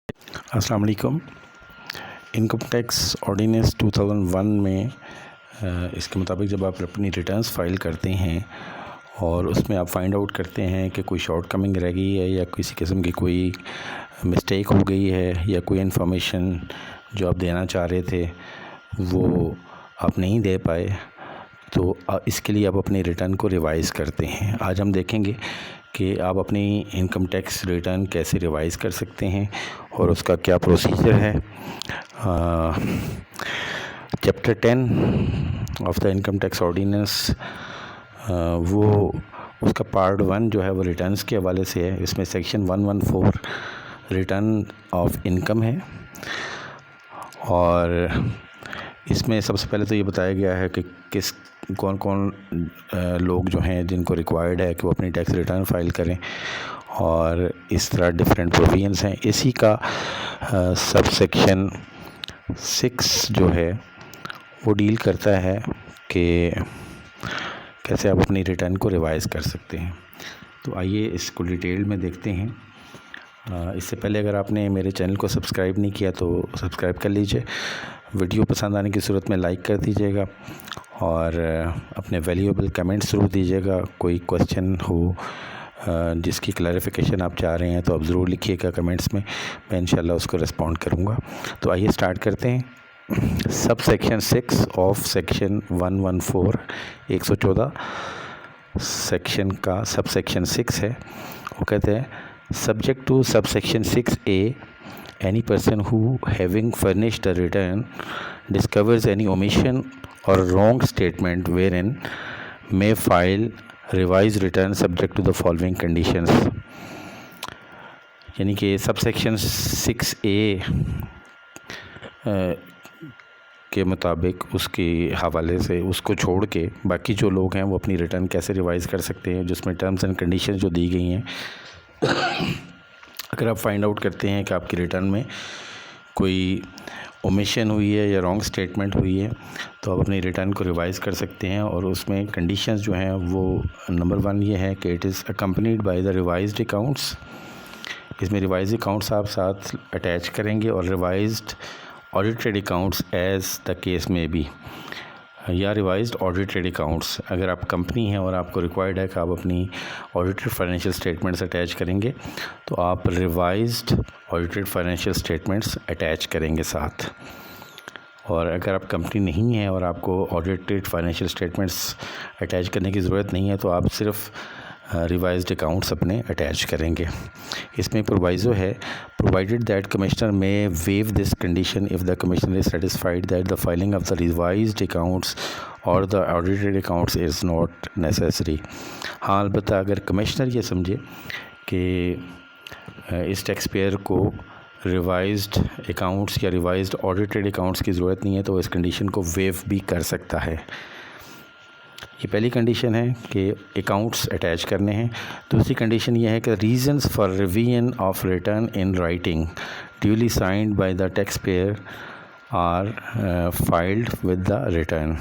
अस्सलाम वालेकुम। Income tax ordinance 2001 में इसके मुताबिक जब आप अपनी रिटर्न्स फाइल करते हैं और उसमें आप फाइंड आउट करते हैं कि कोई शॉर्ट कमिंग रह गई है या किसी किस्म की कोई मिस्टेक हो गई है या कोई इन्फॉर्मेशन जो आप देना चाह रहे थे वो आप नहीं दे पाए, तो इसके लिए आप अपनी रिटर्न को रिवाइज़ करते हैं। आज हम देखेंगे कि आप अपनी इनकम टैक्स रिटर्न कैसे रिवाइज़ कर सकते हैं और उसका क्या प्रोसीजर है। Chapter 10 of the income tax ordinance वो उसका पार्ट 1 जो है वो रिटर्न्स के हवाले से है। इसमें सेक्शन 114 रिटर्न ऑफ इनकम है और इसमें सबसे पहले तो ये बताया गया है कि कौन कौन लोग जो हैं जिनको रिक्वायर्ड है कि वो अपनी टैक्स रिटर्न फाइल करें, और इस तरह डिफरेंट प्रोविजंस हैं। इसी का सब सेक्शन 6 जो है वो डील करता है कि कैसे आप अपनी रिटर्न को रिवाइज़ कर सकते हैं। तो आइए इसको डिटेल में देखते हैं। इससे पहले अगर आपने मेरे चैनल को सब्सक्राइब नहीं किया तो सब्सक्राइब कर लीजिए। वीडियो पसंद आने की सूरत में लाइक कर दीजिएगा और अपने वैल्यूएबल कमेंट्स ज़रूर दीजिएगा। कोई क्वेश्चन हो जिसकी क्लैरिफिकेशन आप चाह रहे हैं तो आप ज़रूर लिखिएगा कमेंट्स में, मैं इंशाल्लाह उसको रिस्पॉन्ड करूँगा। तो आइए स्टार्ट करते हैं। Sub section 6 of section 114 114 section का सब सेक्शन 6 है। वो कहते हैं Subject to subsection 6A, any person who having furnished a return discovers any omission or wrong statement wherein may file revised return subject to the following conditions। यानी कि subsection 6A के मुताबिक उसके हवाले से उसको छोड़ के बाकी जो लोग हैं वो अपनी रिटर्न कैसे रिवाइज़ कर सकते हैं, जिसमें टर्म्स एंड कंडीशंस जो दी गई हैं। अगर आप फाइंड आउट करते हैं कि आपकी रिटर्न में कोई ओमिशन हुई है या रॉन्ग स्टेटमेंट हुई है तो आप अपनी रिटर्न को रिवाइज़ कर सकते हैं। और उसमें कंडीशंस जो हैं वो नंबर 1 ये है कि it is accompanied by the revised accounts. इसमें रिवाइज अकाउंट्स आप साथ अटैच करेंगे और revised audited accounts as the case may be, या रिवाइज्ड ऑडिटेड अकाउंट्स। अगर आप कंपनी हैं और आपको रिक्वायर्ड है कि आप अपनी ऑडिटेड फाइनेंशियल स्टेटमेंट्स अटैच करेंगे तो आप revised audited financial statements attach करेंगे साथ। और अगर आप कंपनी नहीं है और आपको ऑडिटेड फाइनेंशियल स्टेटमेंट्स अटैच करने की ज़रूरत नहीं है तो आप सिर्फ रिवाइज्ड अकाउंट्स अपने अटैच करेंगे। इसमें प्रोवाइज़ो है, provided that commissioner may waive this condition if the commissioner is satisfied that the filing of the revised accounts और the audited accounts is not necessary. हाँ, अलबत्ता अगर कमिश्नर ये समझे कि इस टैक्स पेयर को रिवाइज्ड अकाउंट्स या रिवाइज्ड ऑडिटेड अकाउंट्स की ज़रूरत नहीं है तो इस कंडीशन को वेव भी कर सकता है। ये पहली कंडीशन है कि अकाउंट्स अटैच करने हैं। दूसरी कंडीशन ये है कि reasons for revision of return in writing duly signed by the tax payer are filed with the return.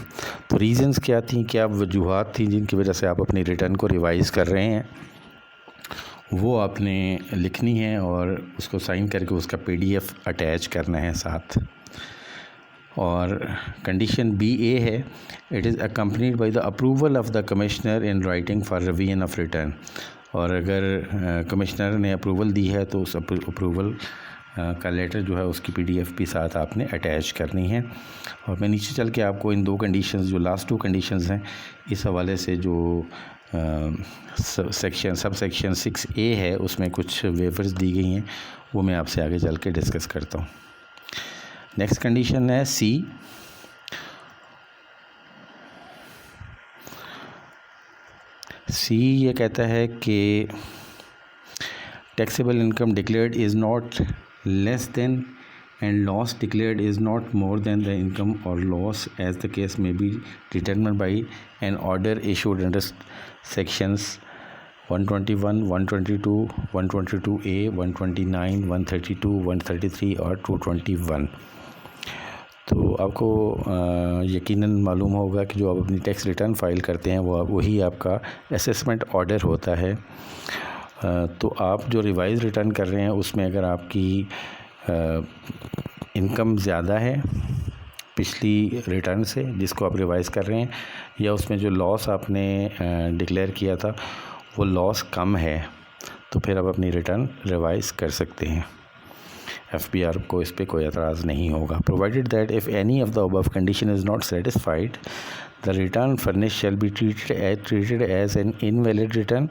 तो रीजंस क्या थी, क्या वजूहात थी जिनकी वजह से आप अपनी रिटर्न को रिवाइज़ कर रहे हैं, वो आपने लिखनी है और उसको साइन करके उसका PDF अटैच करना है साथ। और कंडीशन BA है, it is accompanied by the approval of the commissioner in writing for revision of return. और अगर कमिश्नर ने अप्रूवल दी है तो उस अप्रूवल का लेटर जो है उसकी PDF भी साथ आपने अटैच करनी है। और मैं नीचे चल के आपको इन 2 कंडीशंस, जो लास्ट 2 कंडीशंस हैं, इस हवाले से जो सब सेक्शन 6A है उसमें कुछ वेवर्स दी गई हैं, वो मैं आपसे आगे चल के डिस्कस करता हूँ। नेक्स्ट कंडीशन है C। ये कहता है कि taxable income declared is not less than and loss declared is not more than the income और loss as the case may be determined by an order issued under sections 121, 122, 122A, 129, 132, 133 और 221। तो आपको यकीनन मालूम होगा कि जो आप अपनी टैक्स रिटर्न फाइल करते हैं वही आपका असेसमेंट ऑर्डर होता है। तो आप जो रिवाइज़ रिटर्न कर रहे हैं उसमें अगर आपकी इनकम ज़्यादा है पिछली रिटर्न से जिसको आप रिवाइज़ कर रहे हैं, या उसमें जो लॉस आपने डिक्लेयर किया था वो लॉस कम है, तो फिर आप अपनी रिटर्न रिवाइज़ कर सकते हैं। FBR को इस पर कोई एतराज़ नहीं होगा। Provided that if any of the above condition is not satisfied the return furnish shall be treated as an invalid return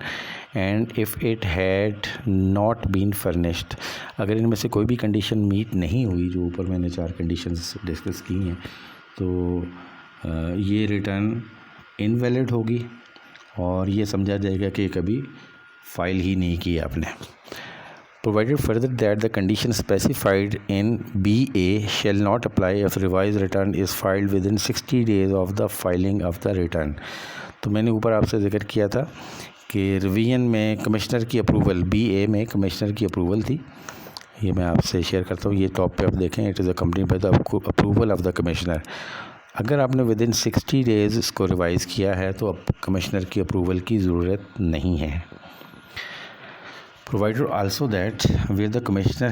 and if it had not been furnished. अगर इनमें से कोई भी कंडीशन मीट नहीं हुई, जो ऊपर मैंने 4 कंडीशंस डिस्कस की हैं, तो ये रिटर्न इनवैलिड होगी और ये समझा जाएगा कि कभी फाइल ही नहीं की आपने। Provided further that the condition specified in BA shall not apply if revised return is filed within 60 days of the filing of the return। तो मैंने ऊपर आपसे जिक्र किया था कि रिवीजन में कमिश्नर की अप्रूवल, BA में कमिश्नर की अप्रूवल थी। ये मैं आपसे शेयर करता हूँ, ये टॉप पे आप देखें, it is accompanied by the approval of the commissioner. अगर आपने विदिन 60 डेज़ इसको रिवाइज़ किया है तो अब कमिश्नर की अप्रूवल की ज़रूरत नहीं है। Provided also that where the commissioner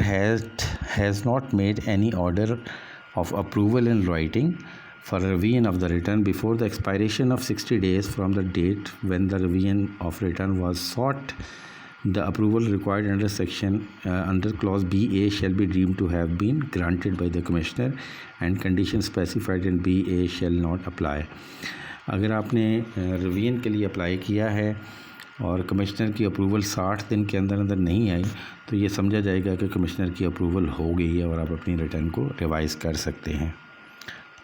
has not made any order of approval in writing for revision of the return before the expiration of 60 days from the date when the revision of return was sought, the approval required under clause BA shall be deemed to have been granted by the commissioner and conditions specified in BA shall not apply। अगर आपने revision के लिए apply किया है और commissioner की approval 60 दिन के अंदर नहीं आई, तो ये समझा जाएगा कि कमिश्नर की अप्रूवल हो गई है और आप अपनी रिटर्न को रिवाइज़ कर सकते हैं।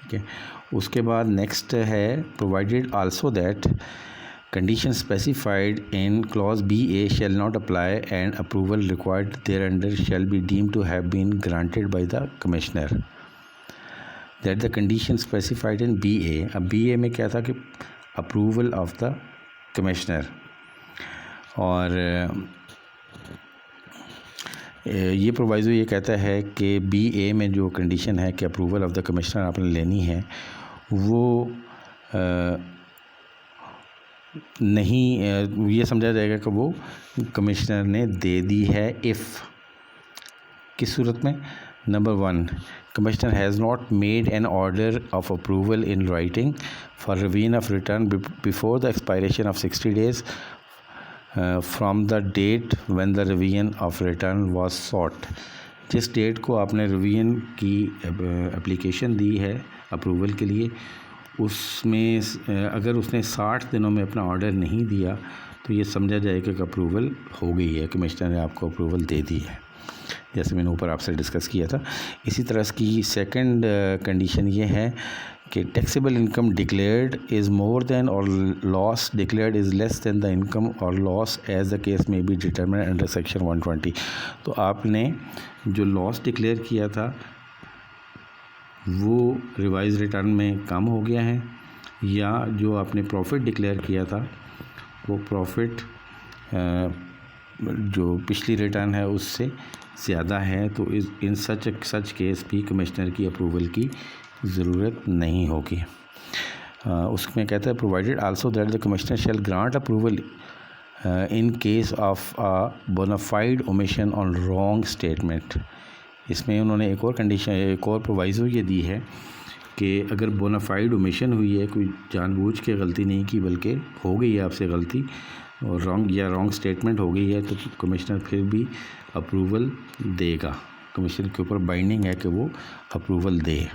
ठीक है, उसके बाद नेक्स्ट है provided also that condition specified in clause BA shall not apply and approval required thereunder shall be deemed to have been granted by the commissioner. That the condition specified in BA, अब BA में क्या था कि approval of the commissioner, और ये प्रोवाइज़ो ये कहता है कि BA में जो कंडीशन है कि अप्रूवल ऑफ द कमिश्नर आपने लेनी है, वो नहीं, ये समझा जाएगा कि वो कमिश्नर ने दे दी है इफ़ किस सूरत में। Number 1, Commissioner has not made an order of approval in writing for revision of return before the expiration of 60 days from the date when the revision of return was sought। जिस date को आपने revision की application दी है approval के लिए, उसमें अगर उसने 60 दिनों में अपना ऑर्डर नहीं दिया तो ये समझा जाएगा कि अप्रूवल हो गई है, कमिश्नर ने आपको अप्रूवल दे दी है, जैसे मैंने ऊपर आपसे डिस्कस किया था। इसी तरह की सेकंड कंडीशन ये है कि taxable income declared is more than और loss declared is less than the income और loss as the case may be determined under section 120। तो आपने जो लॉस डिक्लेयर किया था वो रिवाइज रिटर्न में कम हो गया है, या जो आपने प्रॉफिट डिक्लेयर किया था वो प्रॉफिट जो पिछली रिटर्न है उससे ज़्यादा है, तो इन सच केस भी कमिश्नर की अप्रूवल की ज़रूरत नहीं होगी। उसमें कहता है provided also that the commissioner shall grant approval in case of a bona fide omission on wrong statement. इसमें उन्होंने एक और कंडीशन, एक और प्रोवाइज़ो ये दी है कि अगर बोनाफाइड ओमिशन हुई है, कोई जानबूझ के गलती नहीं की बल्कि हो गई है आपसे गलती और रॉन्ग स्टेटमेंट हो गई है, तो कमिश्नर फिर भी अप्रूवल देगा। कमिश्नर के ऊपर बाइंडिंग है कि वो अप्रूवल दे।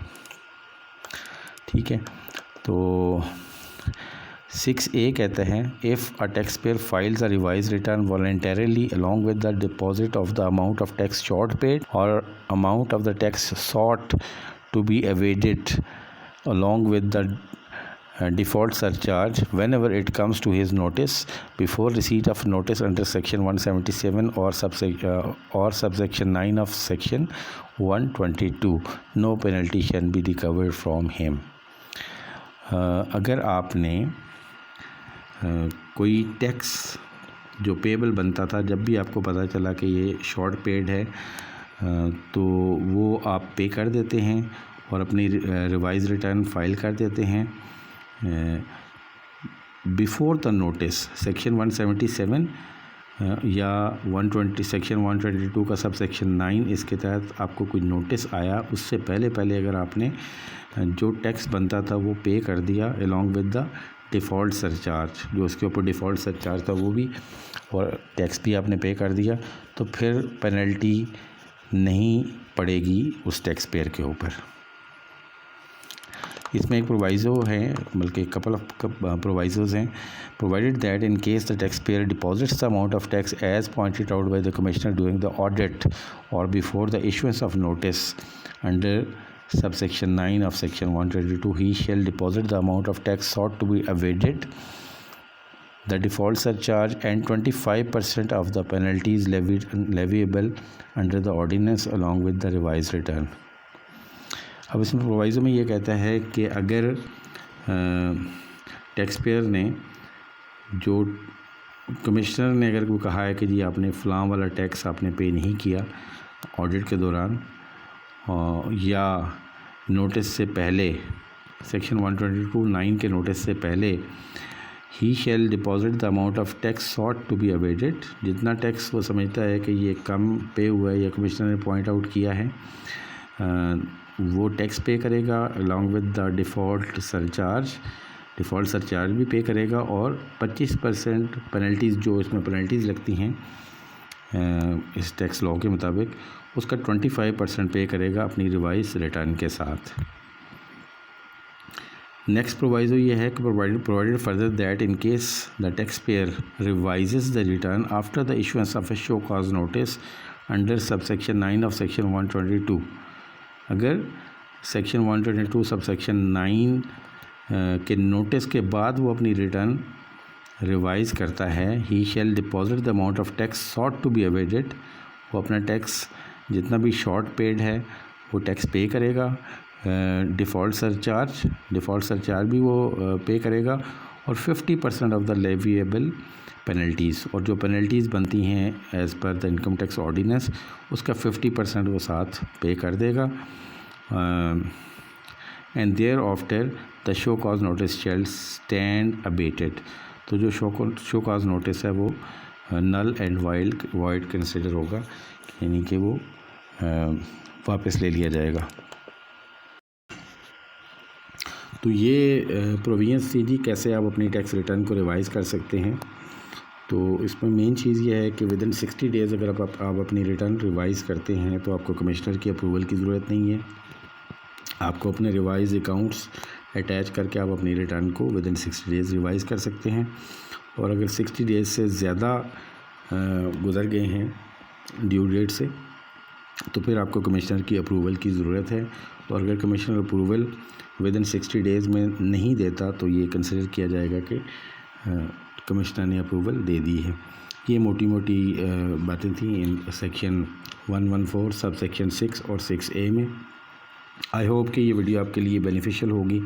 ठीक है, तो 6A कहते हैं if a tax payer files a revise return voluntarily along with the deposit of the amount of tax short paid और amount of the tax sought to be evaded along with the default surcharge whenever it comes to his notice before receipt of notice under section 177 or subsection 9 of section 122, no penalty can be recovered from him। अगर आपने कोई tax जो payable बनता था, जब भी आपको पता चला कि ये शॉर्ट पेड है, तो वो आप पे कर देते हैं और अपनी रिवाइज रिटर्न फाइल कर देते हैं बिफोर द नोटिस। सेक्शन 177 या 120 सेक्शन 122 का सब सेक्शन 9 इसके तहत आपको कोई नोटिस आया, उससे पहले अगर आपने जो टैक्स बनता था वो पे कर दिया along with the default surcharge, जो उसके ऊपर डिफ़ॉल्ट सरचार्ज था वो भी और टैक्स भी आपने पे कर दिया, तो फिर पेनल्टी नहीं पड़ेगी उस टैक्स पेयर के ऊपर। इसमें एक प्रोवाइज़ो है, बल्कि कपल ऑफ प्रोवाइज़ोज़ हैं। Provided that in case the tax payer deposits the amount of tax as pointed out by the commissioner during the audit और before the issuance of notice under subsection 9 of section 122, he shall deposit the amount of tax sought to be evaded, the default surcharge and 25% of the penalties leviable under the ordinance along with the revised return। अब इसमें प्रोवाइज़ो में ये कहता है कि अगर tax payer ने, जो कमिश्नर ने अगर को कहा है कि जी आपने फ़लाँ वाला टैक्स आपने पे नहीं किया ऑडिट के दौरान, या नोटिस से पहले, सेक्शन 122(9) के नोटिस से पहले, he shall deposit the amount of tax sought to be evaded, जितना टैक्स वो समझता है कि ये कम पे हुआ है या कमिश्नर ने पॉइंट आउट किया है, वो टैक्स पे करेगा along with the default surcharge भी पे करेगा, और 25% पेनल्टीज़, जो इसमें पेनल्टीज़ लगती हैं इस टैक्स लॉ के मुताबिक, उसका 25% पे करेगा अपनी रिवाइज रिटर्न के साथ। नेक्स्ट प्रोवाइज़ो ये है कि provided further that in case the tax payer revises the return after the issuance of a show cause notice under sub section 9 of section 122, अगर सेक्शन 122 सब सेक्शन 9 के नोटिस के बाद वो अपनी रिटर्न रिवाइज करता है, he shall deposit the amount of tax sought to be evaded, वो अपना टैक्स जितना भी शॉर्ट पेड है वो टैक्स पे करेगा, डिफ़ॉल्ट सरचार्ज भी वो पे करेगा, और 50% ऑफ द लेविएबल पेनल्टीज़, और जो पेनल्टीज़ बनती हैं as per the income tax ordinance उसका 50% वो साथ पे कर देगा। And thereafter the show cause notice shall stand abated, तो जो शो कॉज नोटिस है वो नल एंड वाइड कंसिडर होगा, यानी कि वो वापस ले लिया जाएगा। तो ये प्रोविजंस थी जी कैसे आप अपनी टैक्स रिटर्न को रिवाइज़ कर सकते हैं। तो इसमें मेन चीज़ ये है कि विदिन 60 डेज़ अगर आप अपनी रिटर्न रिवाइज़ करते हैं तो आपको कमिश्नर की अप्रूवल की ज़रूरत नहीं है। आपको अपने रिवाइज अकाउंट्स अटैच करके आप अपनी रिटर्न को विदिन 60 डेज़ रिवाइज़ कर सकते हैं, और अगर 60 डेज़ से ज़्यादा गुज़र गए हैं ड्यू डेट से, तो फिर आपको कमिश्नर की अप्रूवल की ज़रूरत है, और अगर कमिश्नर अप्रूवल विदिन 60 डेज़ में नहीं देता तो ये कंसिडर किया जाएगा कि कमिश्नर ने अप्रूवल दे दी है। ये मोटी बातें थी इन सेक्शन 114 सब सेक्शन 6 और 6A में। आई होप कि ये वीडियो आपके लिए बेनिफिशियल होगी।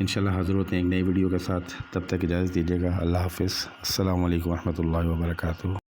इंशाल्लाह हाज़िर होते हैं एक नई वीडियो के साथ, तब तक इजाज़त दीजिएगा। अल्लाह हाफ़िज़। अस्सलामु अलैकुम रहमतुल्लाहि व बरकातुहू।